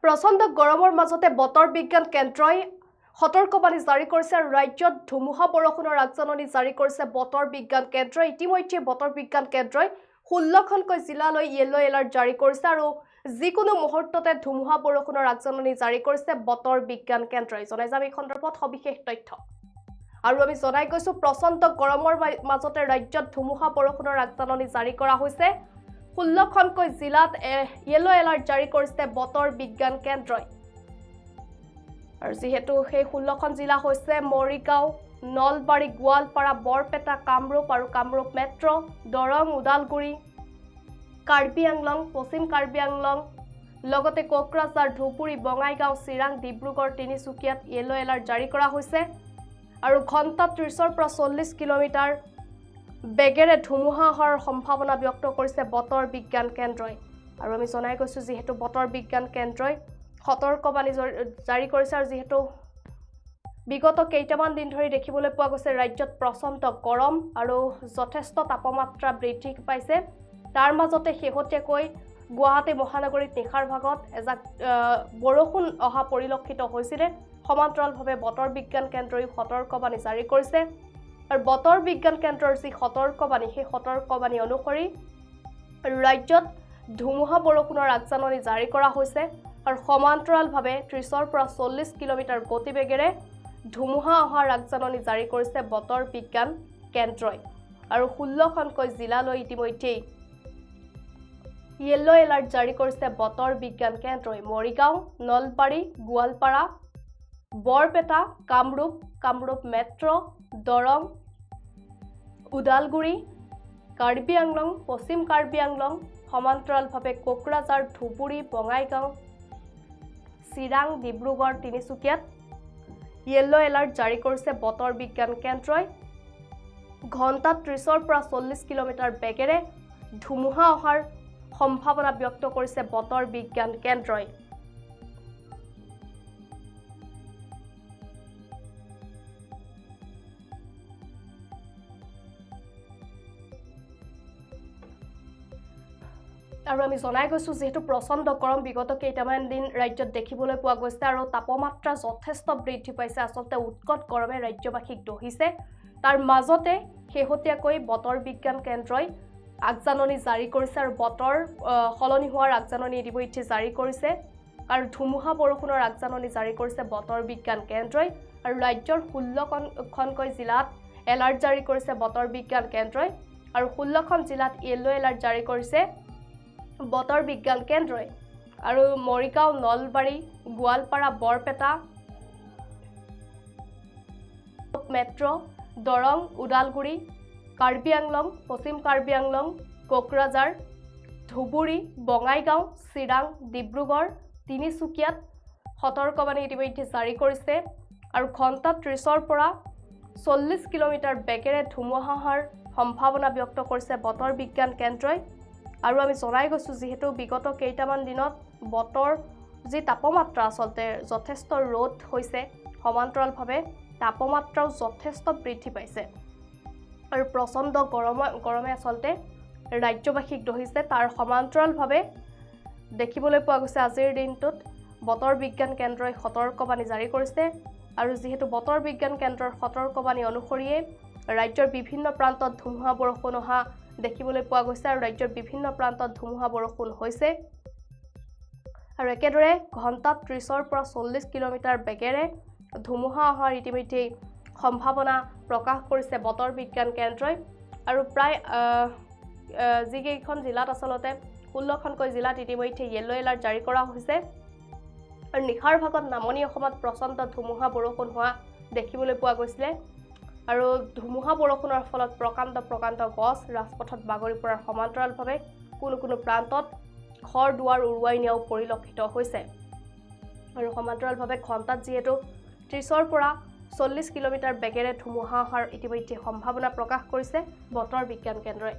প্ৰচণ্ড গৰমৰ মাজতে বতৰ বিজ্ঞান কেন্দ্ৰই সতৰ্কবাণী জাৰি কৰিছে আৰু ৰাজ্যত ধুমুহা বৰষুণৰ আগজাননী জাৰি কৰিছে বতৰ বিজ্ঞান কেন্দ্ৰই। ইতিমধ্যে বতৰ বিজ্ঞান কেন্দ্ৰই 16খনকৈ জিলালৈ য়েলো এলাৰ্ট জাৰি কৰিছে আৰু যিকোনো মুহূৰ্ততে ধুমুহা বৰষুণৰ আগজাননী জাৰি কৰিছে বতৰ বিজ্ঞান কেন্দ্ৰই। জনাই যাম এই সন্দৰ্ভত সবিশেষ তথ্য। আৰু আমি জনাই গৈছো প্ৰচণ্ড গৰমৰ মাজতে ৰাজ্যত ধুমুহা বৰষুণৰ আগজাননী জাৰি কৰা হৈছে। 16খনকৈ জিলাত য়েলো এলাৰ্ট জাৰি কৰিছে বতৰ বিজ্ঞান কেন্দ্ৰই। আৰু যেহেতু সেই 16খন জিলা হৈছে মৰিগাঁও, নলবাৰী, গোৱালপাৰা, বৰপেটা, কামৰূপ আৰু কামৰূপ মেট্ৰ, দৰং, ওদালগুৰি, কাৰ্বি আংলং, পশ্চিম কাৰ্বি আংলং, লগতে কোকৰাঝাৰ, ধুবুৰী, বঙাইগাঁও, চিৰাং, ডিব্ৰুগড়, তিনিচুকীয়াত য়েলো এলাৰ্ট জাৰি কৰা হৈছে। আৰু ঘণ্টাত 30ৰ পৰা 40 কিলোমিটাৰ বেগেৰে ধুমুহা হোৱাৰ সম্ভাৱনা ব্যক্ত কৰিছে বতৰ বিজ্ঞান কেন্দ্ৰই। আৰু আমি জনাই গৈছো যেহেতু বতৰ বিজ্ঞান কেন্দ্ৰই সতৰ্কবাণী জাৰি কৰিছে আৰু যেহেতু বিগত কেইটামান দিন ধৰি দেখিবলৈ পোৱা গৈছে ৰাজ্যত প্ৰচণ্ড গৰম আৰু যথেষ্ট তাপমাত্ৰা বৃদ্ধি পাইছে। তাৰ মাজতে শেহতীয়াকৈ গুৱাহাটী মহানগৰীত নিশাৰ ভাগত এজাক বৰষুণ অহা পৰিলক্ষিত হৈছিলে। সমান্তৰালভাৱে বতৰ বিজ্ঞান কেন্দ্ৰই সতৰ্কবাণী জাৰি কৰিছে। আৰু বতৰ বিজ্ঞান কেন্দ্ৰৰ যি সতৰ্কবাণী সেই সতৰ্কবাণী অনুসৰি ৰাজ্যত ধুমুহা বৰষুণৰ আগজাননী জাৰি কৰা হৈছে আৰু সমান্তৰালভাৱে 30ৰ পৰা 40 কিলোমিটাৰ গতিবেগেৰে ধুমুহা অহাৰ আগজাননী জাৰি কৰিছে বতৰ বিজ্ঞান কেন্দ্ৰই। আৰু 16খনকৈ জিলালৈ ইতিমধ্যেই য়েলো এলাৰ্ট জাৰি কৰিছে বতৰ বিজ্ঞান কেন্দ্ৰই। মৰিগাঁও, নলবাৰী, গোৱালপাৰা, বৰপেটা, কামৰূপ, কামৰূপ মেট্ৰ, দৰং, ওদালগুৰি, কাৰ্বি আংলং, পশ্চিম কাৰ্বি আংলং, সমান্তৰালভাৱে কোকৰাঝাৰ, ধুবুৰী, বঙাইগাঁও, চিৰাং, ডিব্ৰুগড়, তিনিচুকীয়াত য়েলো এলাৰ্ট জাৰি কৰিছে বতৰ বিজ্ঞান কেন্দ্ৰই। ঘণ্টাত 30ৰ পৰা 40 কিলোমিটাৰ বেগেৰে ধুমুহা অহাৰ সম্ভাৱনা ব্যক্ত কৰিছে বতৰ বিজ্ঞান কেন্দ্ৰই। আৰু আমি জনাই গৈছো যেহেতু প্ৰচণ্ড গৰম বিগত কেইটামান দিন ৰাজ্যত দেখিবলৈ পোৱা গৈছে আৰু তাপমাত্ৰা যথেষ্ট বৃদ্ধি পাইছে। আচলতে উৎকট গৰমে ৰাজ্যবাসীক দহিছে। তাৰ মাজতে শেহতীয়াকৈ বতৰ বিজ্ঞান কেন্দ্ৰই আগজাননী জাৰি কৰিছে আৰু বতৰ সলনি হোৱাৰ আগজাননী ইতিমধ্যে জাৰি কৰিছে আৰু ধুমুহা বৰষুণৰ আগজাননী জাৰি কৰিছে বতৰ বিজ্ঞান কেন্দ্ৰই। আৰু ৰাজ্যৰ 16খনকৈ জিলাত এলাৰ্ট জাৰি কৰিছে বতৰ বিজ্ঞান কেন্দ্ৰই আৰু 16খন জিলাত য়েলো এলাৰ্ট জাৰি কৰিছে বতৰ বিজ্ঞান কেন্দ্ৰই। আৰু মৰিগাঁও, নলবাৰী, গোৱালপাৰা, বৰপেটা, মেট্ৰ, দৰং, ওদালগুৰি, কাৰ্বি আংলং, পশ্চিম কাৰ্বি আংলং, কোকৰাঝাৰ, ধুবুৰী, বঙাইগাঁও, চিৰাং, ডিব্ৰুগড়, তিনিচুকীয়াত সতৰ্কবাণী ইতিমধ্যে জাৰি কৰিছে। আৰু ঘণ্টাত 30ৰ পৰা 40 কিলোমিটাৰ বেগেৰে ধুমুহা হোৱাৰ সম্ভাৱনা ব্যক্ত কৰিছে বতৰ বিজ্ঞান কেন্দ্ৰই। আৰু আমি জনাই গৈছো যিহেতু বিগত কেইটামান দিনত বতৰ যি তাপমাত্ৰা আচলতে যথেষ্ট ৰ'দ হৈছে, সমান্তৰালভাৱে তাপমাত্ৰাও যথেষ্ট বৃদ্ধি পাইছে আৰু প্ৰচণ্ড গৰমে আচলতে ৰাজ্যবাসীক দহিছে। তাৰ সমান্তৰালভাৱে দেখিবলৈ পোৱা গৈছে আজিৰ দিনটোত বতৰ বিজ্ঞান কেন্দ্ৰই সতৰ্কবাণী জাৰি কৰিছে। আৰু যিহেতু বতৰ বিজ্ঞান কেন্দ্ৰৰ সতৰ্কবাণী অনুসৰিয়ে ৰাজ্যৰ বিভিন্ন প্ৰান্তত ধুমুহা বৰষুণ অহা দেখিবলৈ পোৱা গৈছে আৰু ৰাজ্যৰ বিভিন্ন প্ৰান্তত ধুমুহা বৰষুণ হৈছে। আৰু একেদৰে ঘণ্টাত 30ৰ পৰা 40 কিলোমিটাৰ বেগেৰে ধুমুহা অহাৰ ইতিমধ্যেই সম্ভাৱনা প্ৰকাশ কৰিছে বতৰ বিজ্ঞান কেন্দ্ৰই। আৰু প্ৰায় যিকেইখন জিলাত আচলতে 16খনকৈ জিলাত ইতিমধ্যে য়েলো এলাৰ্ট জাৰি কৰা হৈছে। আৰু নিশাৰ ভাগত নামনি অসমত প্ৰচণ্ড ধুমুহা বৰষুণ হোৱা দেখিবলৈ পোৱা গৈছিলে আৰু ধুমুহা বৰষুণৰ ফলত প্ৰকাণ্ড গছ ৰাজপথত বাগৰি পৰাৰ সমান্তৰালভাৱে কোনো প্ৰান্তত ঘৰ দুৱাৰ উৰুৱাই নিয়াও পৰিলক্ষিত হৈছে। আৰু সমান্তৰালভাৱে ঘণ্টাত যিহেতু 30ৰ পৰা 40 কিলোমিটাৰ বেগেৰে ধুমুহা অহাৰ ইতিমধ্যে সম্ভাৱনা প্ৰকাশ কৰিছে বতৰ বিজ্ঞান কেন্দ্ৰই।